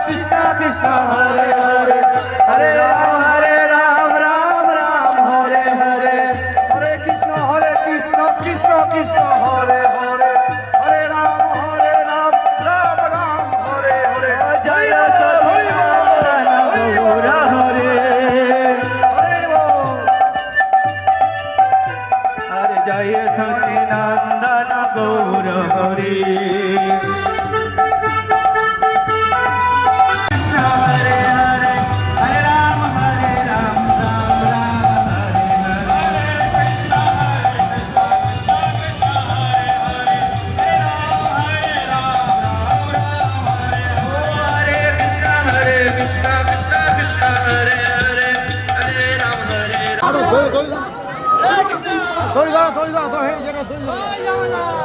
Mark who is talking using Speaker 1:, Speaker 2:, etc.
Speaker 1: কৃষ্ণ কৃষ্ণ হরে হরে হরে রাম রাম রাম হরে হরে হরে কৃষ্ণ কৃষ্ণ কৃষ্ণ হরে হরে হরে রাম রাম রাম হরে হরে জয় গৌর হরে হরে জয় সচিনন্দন গৌর হরে
Speaker 2: ধরে যাও, ধরে যাও, ধরে যাও,